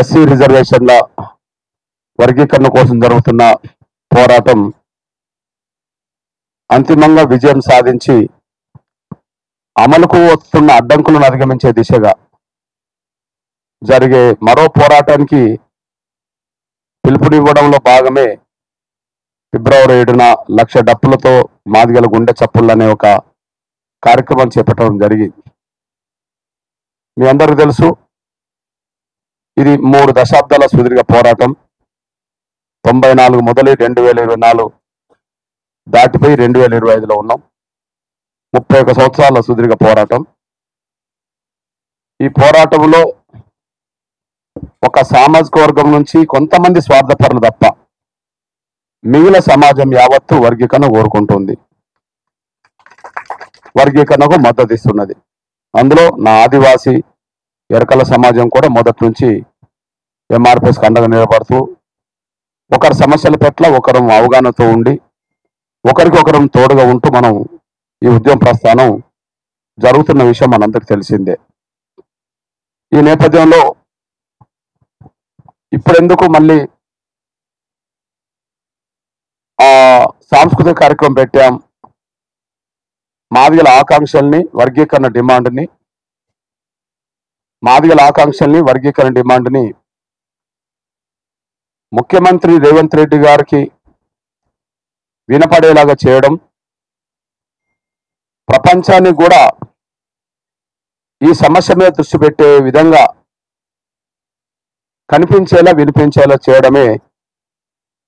SC రిజర్వేషన్ల వర్గీకరణ కోసం జరుగుతున్న పోరాటం అంతిమంగా విజయం సాధించి అమలుకు వస్తున్న అడ్డంకులను అధిగమించే దిశగా జరిగే మరో పోరాటానికి పిలుపునివ్వడంలో భాగమే ఫిబ్రవరి 7న 1,00,000 డప్పులతో మాదిగల గుండె చప్పుళ్ళు అనే ఒక కార్యక్రమం చేపట్టడం జరిగింది. మీ అందరికీ తెలుసు, ఇది 3 దశాబ్దాల సుదీర్ఘ పోరాటం. 94 మొదలు 2024 దాటిపోయి 2025లో ఉన్నాం. 31 సంవత్సరాల సుదీర్ఘ పోరాటం. ఈ పోరాటంలో ఒక సామాజిక వర్గం నుంచి కొంతమంది స్వార్థపరులు తప్ప మిగిలిన సమాజం యావత్తు వర్గీకరణ కోరుకుంటుంది, వర్గీకరణకు మద్దతు ఇస్తున్నది. అందులో నా ఆదివాసీ ఎరకల సమాజం కూడా మొదటి నుంచి ఎంఆర్పిఎస్కి అండగా నిలబడుతూ ఒకరి సమస్యల పట్ల ఒకరు అవగాహనతో ఉండి ఒకరికొకరం తోడుగా ఉంటూ మనం ఈ ఉద్యమ ప్రస్థానం జరుగుతున్న విషయం మనందరికీ తెలిసిందే. ఈ నేపథ్యంలో ఇప్పుడెందుకు మళ్ళీ సాంస్కృతిక కార్యక్రమం పెట్టాం, మాదిగల ఆకాంక్షల్ని వర్గీకరణ డిమాండ్ని ముఖ్యమంత్రి రేవంత్ రెడ్డి గారికి వినపడేలాగా చేయడం, ప్రపంచానికి కూడా ఈ సమస్య మీద దృష్టి పెట్టే విధంగా కనిపించేలా వినిపించేలా చేయడమే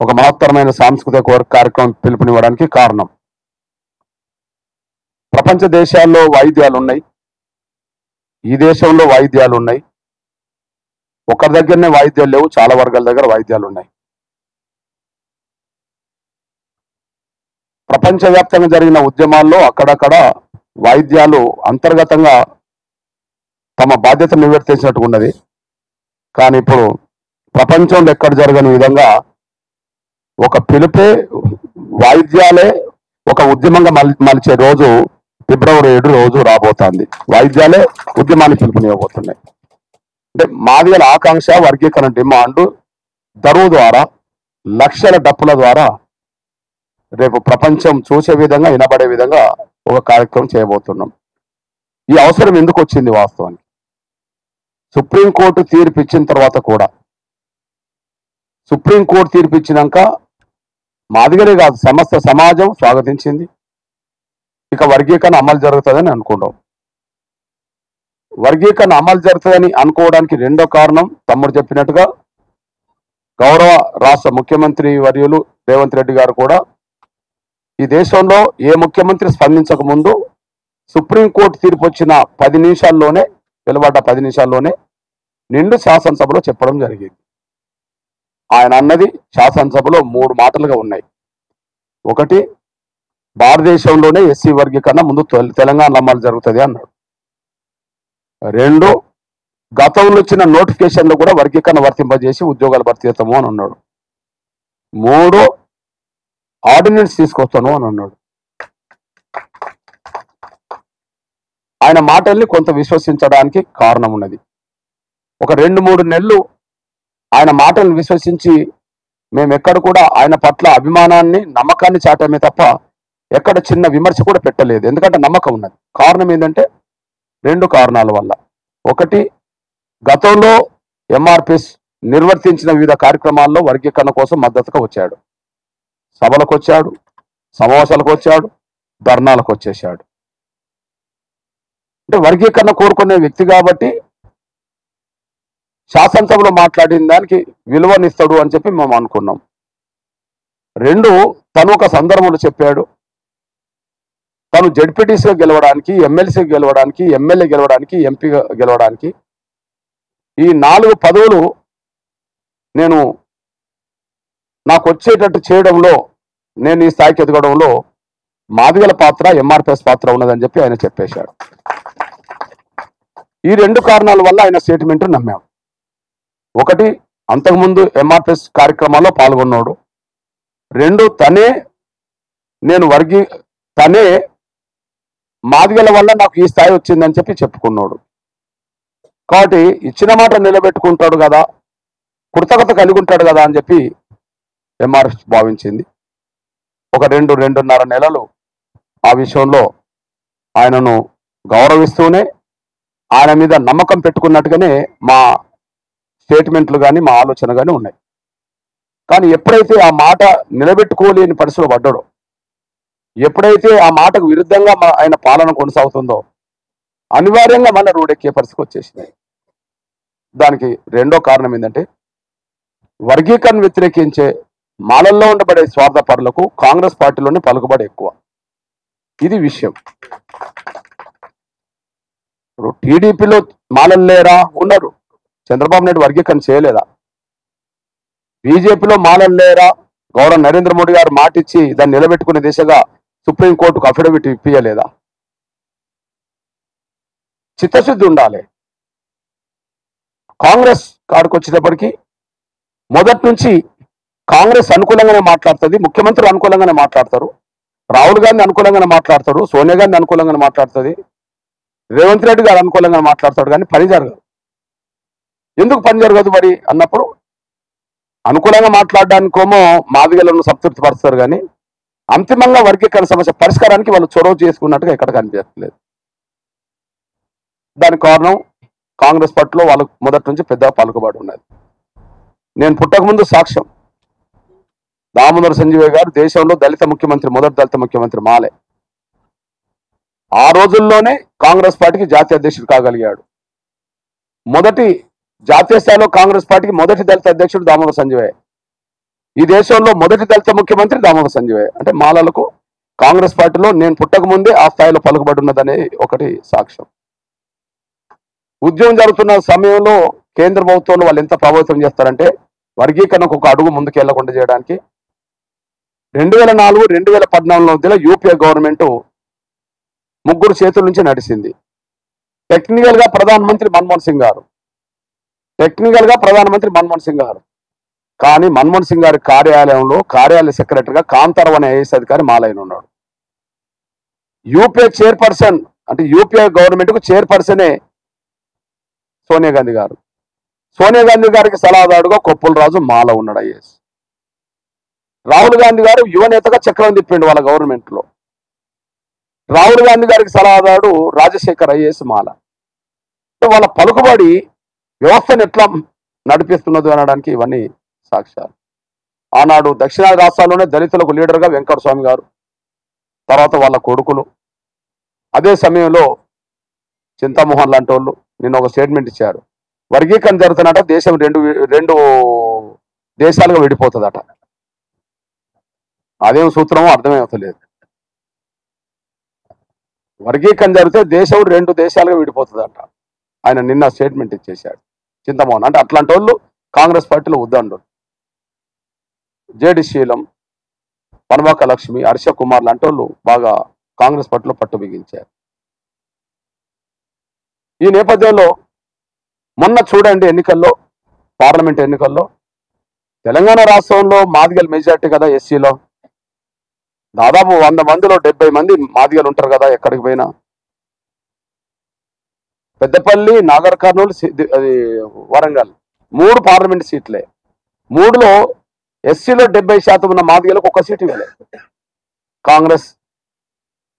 ఒక మహత్తరమైన సాంస్కృతిక కార్యక్రమం పిలుపునివ్వడానికి కారణం. ప్రపంచ దేశాల్లో వాయిద్యాలు ఉన్నాయి, ఈ దేశంలో వాయిద్యాలు ఉన్నాయి. ఒకరి దగ్గరనే వాయిద్యాలు లేవు, చాలా వర్గాల దగ్గర వాయిద్యాలు ఉన్నాయి. ప్రపంచవ్యాప్తంగా జరిగిన ఉద్యమాల్లో అక్కడక్కడ వాయిద్యాలు అంతర్గతంగా తమ బాధ్యత నిర్వర్తించినట్టుగా ఉన్నది. కానీ ఇప్పుడు ప్రపంచంలో ఎక్కడ జరగని విధంగా ఒక పిలుపే వాయిద్యాలే ఒక ఉద్యమంగా మలిచే రోజు ఫిబ్రవరి 7 రోజు రాబోతోంది. వాయిద్యాలే ఉద్యమాన్ని పిలుపునివ్వబోతున్నాయి. అంటే మాదిగల ఆకాంక్ష వర్గీకరణ డిమాండ్ దరువు ద్వారా, లక్షల డప్పుల ద్వారా రేపు ప్రపంచం చూసే విధంగా, వినబడే విధంగా ఒక కార్యక్రమం చేయబోతున్నాం. ఈ అవసరం ఎందుకు వచ్చింది? వాస్తవానికి సుప్రీంకోర్టు తీర్పు ఇచ్చిన తర్వాత కూడా, సుప్రీంకోర్టు తీర్పు ఇచ్చినాక మాదిగలే కాదు సమస్త సమాజం స్వాగతించింది. ఇక వర్గీకరణ అమలు జరుగుతుందని అనుకుంటాం. వర్గీకరణ అమలు జరుగుతుందని అనుకోవడానికి రెండో కారణం, తమ్ముడు చెప్పినట్టుగా గౌరవ రాష్ట్ర ముఖ్యమంత్రి వర్యులు రేవంత్ రెడ్డి గారు కూడా ఈ దేశంలో ఏ ముఖ్యమంత్రి స్పందించక ముందు సుప్రీంకోర్టు తీర్పు వచ్చిన 10 నిమిషాల్లోనే, వెలువడ్డ 10 నిమిషాల్లోనే నిండు శాసనసభలో చెప్పడం జరిగింది. ఆయన అన్నది శాసనసభలో 3 మాటలుగా ఉన్నాయి. ఒకటి, భారతదేశంలోనే ఎస్సీ వర్గీకరణ ముందు తెలంగాణలో అమలు జరుగుతుంది అన్నాడు. 2, గతంలో ఇచ్చిన నోటిఫికేషన్లు కూడా వర్గీకరణ వర్తింపజేసి ఉద్యోగాలు భర్తీ చేస్తాము అని అన్నాడు. 3, ఆర్డినెన్స్ తీసుకొస్తాను అని అన్నాడు. ఆయన మాటల్ని కొంత విశ్వసించడానికి కారణం ఉన్నది. ఒక 2-3 నెలలు ఆయన మాటలను విశ్వసించి మేము ఎక్కడ కూడా ఆయన పట్ల అభిమానాన్ని, నమ్మకాన్ని చాటమే తప్ప ఎక్కడ చిన్న విమర్శ కూడా పెట్టలేదు. ఎందుకంటే నమ్మకం ఉన్నది. కారణం ఏంటంటే 2 కారణాల వల్ల. ఒకటి, గతంలో ఎంఆర్పిఎస్ నిర్వర్తించిన వివిధ కార్యక్రమాల్లో వర్గీకరణ కోసం మద్దతుగా వచ్చాడు. సభలకు వచ్చాడు, సమావేశాలకు వచ్చాడు, ధర్నాలకు వచ్చేసాడు. అంటే వర్గీకరణ కోరుకునే వ్యక్తి కాబట్టి శాసనసభలో మాట్లాడిన దానికి విలువనిస్తాడు అని చెప్పి మేము అనుకున్నాం. 2, తను ఒక సందర్భంలో చెప్పాడు, తను జెడ్పీటీసీగా గెలవడానికి, ఎమ్మెల్సీగా గెలవడానికి, ఎమ్మెల్యే గెలవడానికి, ఎంపీగా గెలవడానికి ఈ 4 పదవులు నాకు వచ్చేటట్టు చేయడంలో, నేను ఈ స్థాయికి ఎదగడంలో మాదిగల పాత్ర, ఎంఆర్పిఎస్ పాత్ర ఉన్నదని చెప్పి ఆయన చెప్పేశాడు. ఈ 2 కారణాల వల్ల ఆయన స్టేట్మెంట్ నమ్మాం. ఒకటి, అంతకుముందు ఎంఆర్పిఎస్ కార్యక్రమాల్లో పాల్గొన్నాడు. 2, తనే మాదిగల వల్ల నాకు ఈ స్థాయి వచ్చిందని చెప్పి చెప్పుకున్నాడు. కాబట్టి ఇచ్చిన మాట నిలబెట్టుకుంటాడు కదా, కృతజ్ఞత కలిగి ఉంటాడు కదా అని చెప్పి ఎంఆర్ఎఫ్ భావించింది. ఒక 2-2.5 నెలలు ఆ విషయంలో ఆయనను గౌరవిస్తూనే ఆయన మీద నమ్మకం పెట్టుకున్నట్టుగానే మా స్టేట్మెంట్లు కానీ మా ఆలోచన కానీ ఉన్నాయి. కానీ ఎప్పుడైతే ఆ మాట నిలబెట్టుకోలేని పరిస్థితిలో పడ్డాడో, ఎప్పుడైతే ఆ మాటకు విరుద్ధంగా ఆయన పాలన కొనసాగుతుందో అనివార్యంగా మళ్ళీ రోడ్డెక్కే పరిస్థితికి వచ్చేసింది. దానికి రెండో కారణం ఏంటంటే, వర్గీకరణ వ్యతిరేకించే మాలల్లో ఉండబడే స్వార్థపరులకు కాంగ్రెస్ పార్టీలోనే పలుకుబడి ఎక్కువ. ఇది విషయం. ఇప్పుడు టీడీపీలో మాలలు లేరా? ఉన్నారు. చంద్రబాబు నాయుడు వర్గీకరణ చేయలేదా? బీజేపీలో మాలలు లేరా? గౌరవ నరేంద్ర మోడీ గారు మాటిచ్చి దాన్ని నిలబెట్టుకునే దిశగా సుప్రీంకోర్టుకు అఫిడవిట్ ఇప్పియలేదా? చిత్తశుద్ధి ఉండాలి. కాంగ్రెస్ కాడికి వచ్చేటప్పటికి మొదటి నుంచి కాంగ్రెస్ అనుకూలంగానే మాట్లాడుతుంది, ముఖ్యమంత్రులు అనుకూలంగానే మాట్లాడతారు, రాహుల్ గాంధీ అనుకూలంగానే మాట్లాడతారు, సోనియా గాంధీ అనుకూలంగానే మాట్లాడుతుంది, రేవంత్ రెడ్డి గారు అనుకూలంగానే మాట్లాడతాడు. కానీ పని జరగదు. ఎందుకు పని జరగదు మరి అన్నప్పుడు, అనుకూలంగా మాట్లాడడానికేమో మాదిగలను సంతృప్తి పరుస్తారు, కానీ అంతిమంగా వర్గీకరణ సమస్య పరిష్కారానికి వాళ్ళు చొరవ చేసుకున్నట్టుగా ఎక్కడ కనిపించట్లేదు. దానికి కారణం కాంగ్రెస్ పార్టీలో వాళ్ళకు మొదటి నుంచి పెద్దగా పలుకుబడి ఉన్నది. నేను పుట్టకముందు సాక్ష్యం, దామోదర సంజయ్ గారు దేశంలో దళిత ముఖ్యమంత్రి, మొదటి దళిత ముఖ్యమంత్రి మాలే. ఆ రోజుల్లోనే కాంగ్రెస్ పార్టీకి జాతీయ అధ్యక్షుడు కాగలిగాడు. మొదటి జాతీయ స్థాయిలో కాంగ్రెస్ పార్టీకి మొదటి దళిత అధ్యక్షుడు దామోదర సంజయ్. ఈ దేశంలో మొదటి దళిత ముఖ్యమంత్రి దామోదర సంజయ్. అంటే మాలలకు కాంగ్రెస్ పార్టీలో నేను పుట్టక ముందే ఆ స్థాయిలో పలుకుబడి ఉన్నదనే ఒకటి సాక్ష్యం. ఉద్యమం జరుగుతున్న సమయంలో కేంద్ర ప్రభుత్వంలో వాళ్ళు ఎంత ప్రభావితం చేస్తారంటే, వర్గీకరణకు ఒక అడుగు ముందుకు వెళ్లకుండా చేయడానికి 2004-2014 మధ్యలో యూపీఏ గవర్నమెంట్ ముగ్గురు చేతుల నుంచి నడిచింది. టెక్నికల్ గా ప్రధానమంత్రి మన్మోహన్ సింగ్ గారు, కానీ మన్మోహన్ సింగ్ గారి కార్యాలయంలో కార్యాలయ సెక్రటరీగా కాంతారావు అనే ఐఏఎస్ అధికారి మాలైన ఉన్నాడు. యూపీఏ చైర్పర్సన్ అంటే యూపీఏ గవర్నమెంట్ కు చైర్పర్సనే సోనియా గాంధీ గారు. సోనియా గాంధీ గారికి సలహాదారుడుగా కొప్పుల రాజు మాల ఉన్నాడు ఐఏఎస్. రాహుల్ గాంధీ గారు యువనేతగా చక్రం తిప్పిండు వాళ్ళ గవర్నమెంట్ లో. రాహుల్ గాంధీ గారికి సలహాదారుడు రాజశేఖర్ ఐఏఎస్ మాల. వాళ్ళ పలుకుబడి వ్యవస్థను ఎట్లా నడిపిస్తున్నది అనడానికి ఇవన్నీ సాక్ష్యాలు. ఆనాడు దక్షిణాది రాష్ట్రాల్లోనే దళితులకు లీడర్గా వెంకటస్వామి గారు, తర్వాత వాళ్ళ కొడుకులు. అదే సమయంలో చింతామోహన్ లాంటి వాళ్ళు నిన్న ఒక స్టేట్మెంట్ ఇచ్చారు, వర్గీకరణ జరుగుతున్నట దేశం రెండు దేశాలుగా విడిపోతుందట. అదేం సూత్రమో అర్థమే అవుతలేదు. వర్గీకరణ జరిగితే దేశం 2 దేశాలుగా విడిపోతుందట. ఆయన నిన్న స్టేట్మెంట్ ఇచ్చేశాడు చింతమోహన్. అంటే అట్లాంటి వాళ్ళు కాంగ్రెస్ పార్టీలో ఉద్దండు. జేడి శీలం, పనబాక లక్ష్మి, హర్ష కుమార్ లాంటి వాళ్ళు బాగా కాంగ్రెస్ పార్టీలో పట్టు బిగించారు. ఈ నేపథ్యంలో మొన్న చూడండి ఎన్నికల్లో, పార్లమెంట్ ఎన్నికల్లో తెలంగాణ రాష్ట్రంలో మాదిగల మెజార్టీ కదా. ఎస్సీలో దాదాపు 100 మందిలో 70 మంది మాదిగలు ఉంటారు కదా ఎక్కడికి పోయినా. పెద్దపల్లి, నాగర్ కర్నూలు, వరంగల్ 3 పార్లమెంట్ సీట్లే. 3లో ఎస్సీలో 70% ఉన్న మాదిగలకు 1 సీటు ఇవ్వలే. కాంగ్రెస్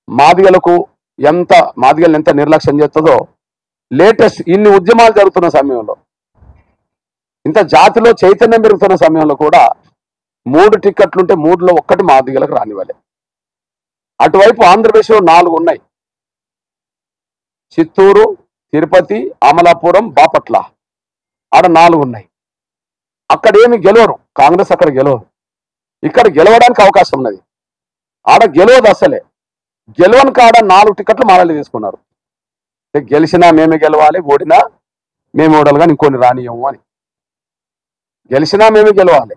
మాదిగలను ఎంత నిర్లక్ష్యం చేస్తుందో లేటెస్ట్ ఇన్ని ఉద్యమాలు జరుగుతున్న సమయంలో, ఇంత జాతిలో చైతన్యం పెరుగుతున్న సమయంలో కూడా 3 టికెట్లుంటే 3లో 1 మాదిగలకు రానివ్వలే. అటువైపు ఆంధ్రప్రదేశ్లో 4 ఉన్నాయి, చిత్తూరు, తిరుపతి, అమలాపురం, బాపట్ల, ఆడ 4 ఉన్నాయి. అక్కడేమి గెలవరు కాంగ్రెస్, అక్కడ గెలవరు. ఇక్కడ గెలవడానికి అవకాశం ఉన్నది, ఆడ గెలవదు అసలే. గెలవని కాడ 4 టికెట్లు మాలలు తీసుకున్నారు. గెలిచినా మేమే గెలవాలి, ఓడినా మేము ఓడాలి, కానీ ఇంకొన్ని రానియము అని. గెలిచినా మేమే గెలవాలి,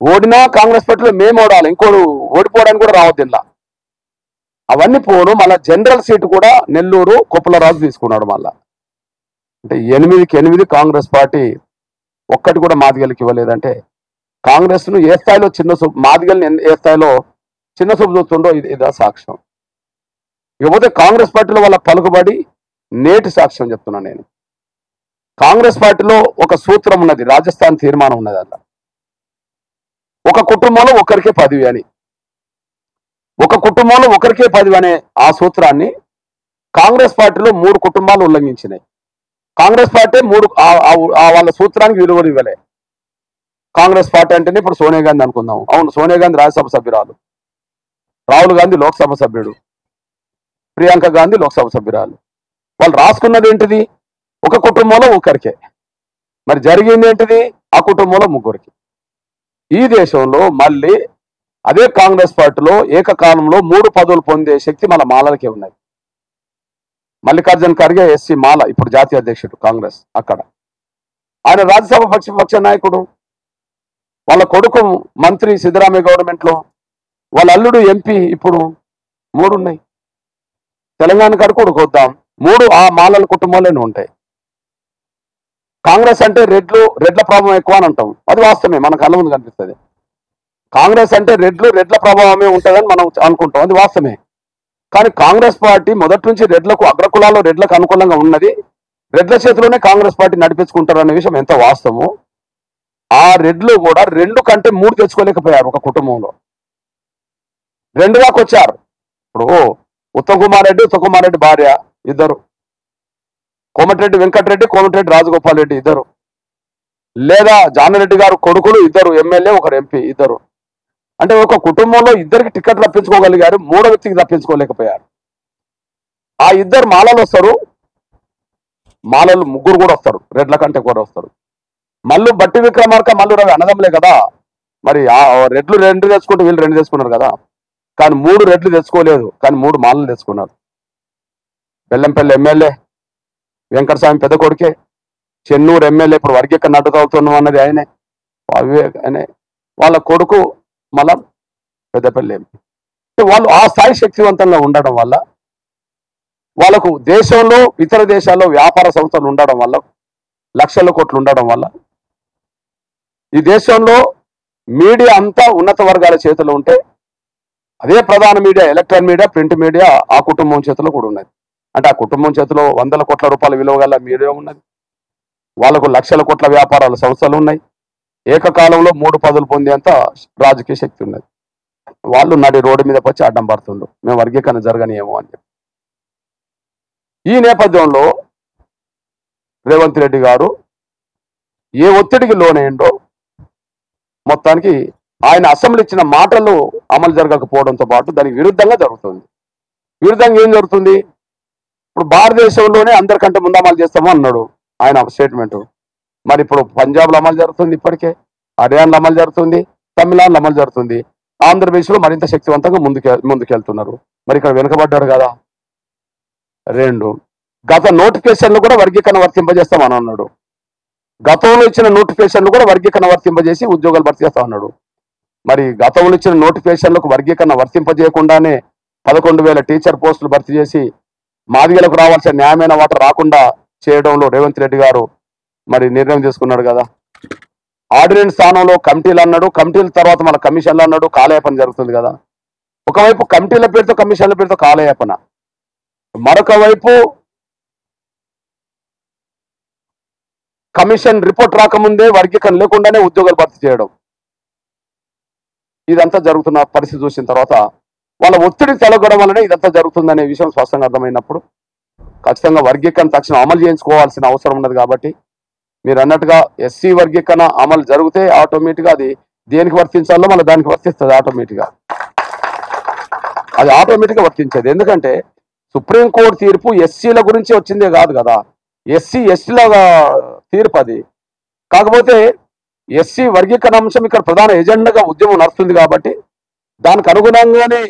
ఓడినా కాంగ్రెస్ పార్టీలో మేము ఓడాలి, ఇంకోడు ఓడిపోవడానికి కూడా రావద్దు ఇలా. అవన్నీ పోను. మళ్ళా జనరల్ సీటు కూడా నెల్లూరు కొప్పులరాజు తీసుకున్నాడు మళ్ళా. అంటే 8కి 8 కాంగ్రెస్ పార్టీ ఒక్కటి కూడా మాదిగలకి ఇవ్వలేదంటే కాంగ్రెస్ ను ఏ స్థాయిలో మాదిగల్ని ఏ స్థాయిలో చిన్న చూపు చూస్తుండో ఇదా సాక్ష్యం. ఇకపోతే కాంగ్రెస్ పార్టీలో వాళ్ళ పలుకుబడి నేటి సాక్ష్యం చెప్తున్నా నేను. కాంగ్రెస్ పార్టీలో ఒక సూత్రం ఉన్నది, రాజస్థాన్ తీర్మానం ఉన్నది. అలా ఒక కుటుంబంలో ఒకరికే 10 అని, ఒక కుటుంబంలో ఒకరికే 10 అనే ఆ సూత్రాన్ని కాంగ్రెస్ పార్టీలో 3 కుటుంబాలు ఉల్లంఘించినాయి. కాంగ్రెస్ పార్టీ వాళ్ళ సూత్రానికి విలువ ఇవ్వలే. కాంగ్రెస్ పార్టీ అంటేనే ఇప్పుడు సోనియా గాంధీ అనుకుందాం. అవును, సోనియా గాంధీ రాజ్యసభ సభ్యురాలు, రాహుల్ గాంధీ లోక్సభ సభ్యుడు, ప్రియాంక గాంధీ లోక్సభ సభ్యురాలు. వాళ్ళు రాసుకున్నది ఏంటిది? ఒక కుటుంబంలో ఒకరికే. మరి జరిగింది ఏంటిది? ఆ కుటుంబంలో 3కి. ఈ దేశంలో మళ్ళీ అదే కాంగ్రెస్ పార్టీలో ఏకకాలంలో 3 పదవులు పొందే శక్తి మన మాలలకే ఉన్నది. మల్లికార్జున్ ఖర్గే ఎస్సీ మాల, ఇప్పుడు జాతీయ అధ్యక్షుడు కాంగ్రెస్. అక్కడ ఆయన రాజ్యసభ పక్ష నాయకుడు, వాళ్ళ కొడుకు మంత్రి సిద్ధరామయ్య గవర్నమెంట్ లో, వాళ్ళ అల్లుడు ఎంపీ. ఇప్పుడు 3 ఉన్నాయి. తెలంగాణ కాడికి కూడా వద్దాం, 3 ఆ మాలల కుటుంబంలోనే ఉంటాయి. కాంగ్రెస్ అంటే రెడ్ల ప్రభావం ఎక్కువ అని అంటాం, అది వాస్తవమే, మన కళ్ళ ముందు కనిపిస్తుంది. కాంగ్రెస్ అంటే రెడ్ల ప్రభావమే ఉంటుందని మనం అనుకుంటాం, అది వాస్తవమే. కానీ కాంగ్రెస్ పార్టీ మొదటి నుంచి రెడ్లకు, అగ్రకులాల్లో రెడ్లకు అనుకూలంగా ఉన్నది. రెడ్ల చేతిలోనే కాంగ్రెస్ పార్టీ నడిపించుకుంటారు అనే విషయం ఎంత వాస్తవమో, ఆ రెడ్లు కూడా 2 కంటే 3 తెచ్చుకోలేకపోయారు ఒక కుటుంబంలో. 2 దాకా వచ్చారు. ఇప్పుడు ఉత్తమ్ కుమార్ రెడ్డి భార్య ఇద్దరు, కోమటిరెడ్డి వెంకటరెడ్డి, కోమటిరెడ్డి రాజగోపాల్ రెడ్డి ఇద్దరు, లేదా జానారెడ్డి గారు కొడుకులు ఇద్దరు, ఎమ్మెల్యే ఒకరు ఎంపీ ఇద్దరు. అంటే ఒక కుటుంబంలో 2కి టికెట్ రప్పించుకోగలిగారు, 3వ వ్యక్తికి రప్పించుకోలేకపోయారు. ఆ 2 మాలలు వస్తారు, మాలలు 3 కూడా వస్తారు, రెడ్ల కంటే కూడా వస్తారు. మల్లు బట్టి విక్రమార్క, మల్లు రవి అన్నదమ్ములే కదా. మరి ఆ రెడ్లు 2 తెచ్చుకుంటే వీళ్ళు 2 తెచ్చుకున్నారు కదా. కానీ 3 రెడ్లు తెచ్చుకోలేదు, కానీ 3 మాలలు తెచ్చుకున్నారు. బెల్లంపల్లి ఎమ్మెల్యే వెంకటస్వామి పెద్ద కొడుకే, చెన్నూరు ఎమ్మెల్యే ఇప్పుడు వర్గీకరణ నడ్డు అవుతున్నాం అన్నది ఆయనే, వాళ్ళ కొడుకు మళ్ళా పెద్దపల్లి ఎంపీ. వాళ్ళు ఆ స్థాయి శక్తివంతంగా ఉండడం వల్ల, వాళ్ళకు దేశంలో ఇతర దేశాల్లో వ్యాపార సంస్థలు ఉండడం వల్ల, లక్షల కోట్లు ఉండడం వల్ల, ఈ దేశంలో మీడియా అంతా ఉన్నత వర్గాల చేతిలో ఉంటే, అదే ప్రధాన media, electronic media, print media ఆ కుటుంబం చేతిలో కూడా ఉన్నది. అంటే ఆ కుటుంబం చేతిలో 100 కోట్ల రూపాయల విలువ గల మీడియా ఉన్నది, వాళ్ళకు లక్షల కోట్ల వ్యాపారాల సంస్థలు ఉన్నాయి, ఏకకాలంలో 3 పదవులు పొందేంత రాజకీయ శక్తి ఉన్నది. వాళ్ళు నడి రోడ్డు మీదకి వచ్చి అడ్డం పడుతుండ్రు, మేము వర్గీకరణ జరగనియేమో అని చెప్పి. ఈ నేపథ్యంలో రేవంత్ రెడ్డి గారు ఏ ఒత్తిడికి లోనైండో, మొత్తానికి ఆయన అసెంబ్లీ ఇచ్చిన మాటలు అమలు జరగకపోవడంతో పాటు దానికి విరుద్ధంగా జరుగుతుంది. విరుద్ధంగా ఏం జరుగుతుంది? ఇప్పుడు భారతదేశంలోనే అందరికంటే ముందు అమలు చేస్తాము అన్నాడు ఆయన స్టేట్మెంట్. మరి ఇప్పుడు పంజాబ్లో అమలు జరుగుతుంది, ఇప్పటికే హర్యానాలో అమలు జరుగుతుంది, తమిళనాడులో అమలు జరుగుతుంది, ఆంధ్రప్రదేశ్లో మరింత శక్తివంతంగా ముందుకెళ్తున్నారు. మరి ఇక్కడ వెనుకబడ్డాడు కదా. 2, గత నోటిఫికేషన్లు కూడా వర్గీకరణ వర్తింపజేస్తామని అన్నాడు. గతంలో ఇచ్చిన నోటిఫికేషన్లు కూడా వర్గీకరణ వర్తింపజేసి ఉద్యోగాలు భర్తీ చేస్తా అన్నాడు. మరి గతంలో ఇచ్చిన నోటిఫికేషన్లకు వర్గీకరణ వర్తింపజేయకుండానే 11,000 టీచర్ పోస్టులు భర్తీ చేసి మాదిగలకు రావాల్సిన న్యాయమైన వాట రాకుండా చేయడంలో రేవంత్ రెడ్డి గారు మరి నిర్ణయం తీసుకున్నాడు కదా. ఆర్డినెన్స్ స్థానంలో కమిటీలు అన్నాడు, కమిటీల తర్వాత మన కమిషన్లు అన్నాడు, కాలయాపన జరుగుతుంది కదా. ఒకవైపు కమిటీల పేరుతో, కమిషన్ల పేరుతో కాలయాపన, మరొక వైపు కమిషన్ రిపోర్ట్ రాకముందే వర్గీకరణ లేకుండానే ఉద్యోగాలు భర్తీ చేయడం, ఇదంతా జరుగుతున్న పరిస్థితి చూసిన తర్వాత వాళ్ళ ఒత్తిడి తొలగడం వల్లనే ఇదంతా జరుగుతుందనే విషయం స్పష్టంగా అర్థమైనప్పుడు ఖచ్చితంగా వర్గీకరణ తక్షణం అమలు చేయించుకోవాల్సిన అవసరం ఉన్నది. కాబట్టి మీరు అన్నట్టుగా ఎస్సీ వర్గీకరణ అమలు జరిగితే ఆటోమేటిక్గా అది దేనికి వర్తించాలో మళ్ళీ దానికి వర్తిస్తుంది ఆటోమేటిక్గా, అది ఆటోమేటిక్గా వర్తించేది. ఎందుకంటే సుప్రీంకోర్టు తీర్పు ఎస్సీల గురించి వచ్చిందే కాదు కదా, ఎస్సీల తీర్పు అది. కాకపోతే ఎస్సీ వర్గీకరణ అంశం ఇక్కడ ప్రధాన ఎజెండాగా ఉద్యమం నడుస్తుంది కాబట్టి దానికి అనుగుణంగానే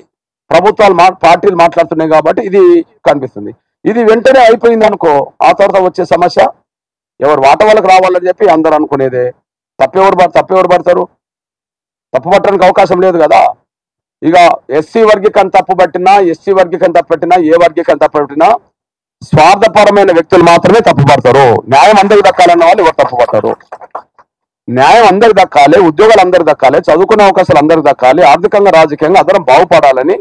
ప్రభుత్వాలు పార్టీలు మాట్లాడుతున్నాయి కాబట్టి ఇది కనిపిస్తుంది. ఇది వెంటనే అయిపోయింది అనుకో, ఆ తర్వాత వచ్చే సమస్య ఎవరు వాట వాళ్ళకి రావాలని చెప్పి అందరూ అనుకునేదే. తప్పెవరు పడతారు? తప్పు పట్టడానికి అవకాశం లేదు కదా. ఇక ఎస్సీ వర్గీకరణ తప్పు పట్టినా, ఎస్సీ వర్గీకరణ తప్పు పెట్టినా, ఏ వర్గీకరణ తప్పు పెట్టినా స్వార్థపరమైన వ్యక్తులు మాత్రమే తప్పు పడతారు. న్యాయం అందరికి దక్కాలన్న వాళ్ళు ఎవరు తప్పు పడతారు? న్యాయం అందరికి దక్కాలి, ఉద్యోగాలు అందరికి దక్కాలి, చదువుకునే అవకాశాలు అందరికి దక్కాలి, ఆర్థికంగా రాజకీయంగా అందరం బాగుపడాలని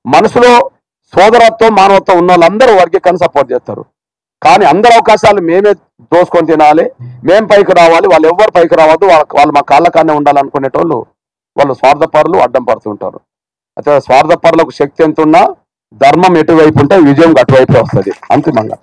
మనసులో సోదరత్వం, మానవత్వం ఉన్న వాళ్ళందరూ వర్గీకరణ సపోర్ట్ చేస్తారు. కానీ అందరి అవకాశాలు మేమే దోసుకొని తినాలి, మేం పైకి రావాలి, వాళ్ళు ఎవ్వరు పైకి రావద్దు, వాళ్ళు మా కాళ్ళకానే ఉండాలనుకునేటోళ్ళు వాళ్ళు స్వార్థపరులు, అడ్డం పడుతుంటారు. అయితే స్వార్థపరులకు శక్తి ఎంత ఉన్నా ధర్మం ఎటువైపు ఉంటే విజయం అటువైపే వస్తుంది అంతిమంగా.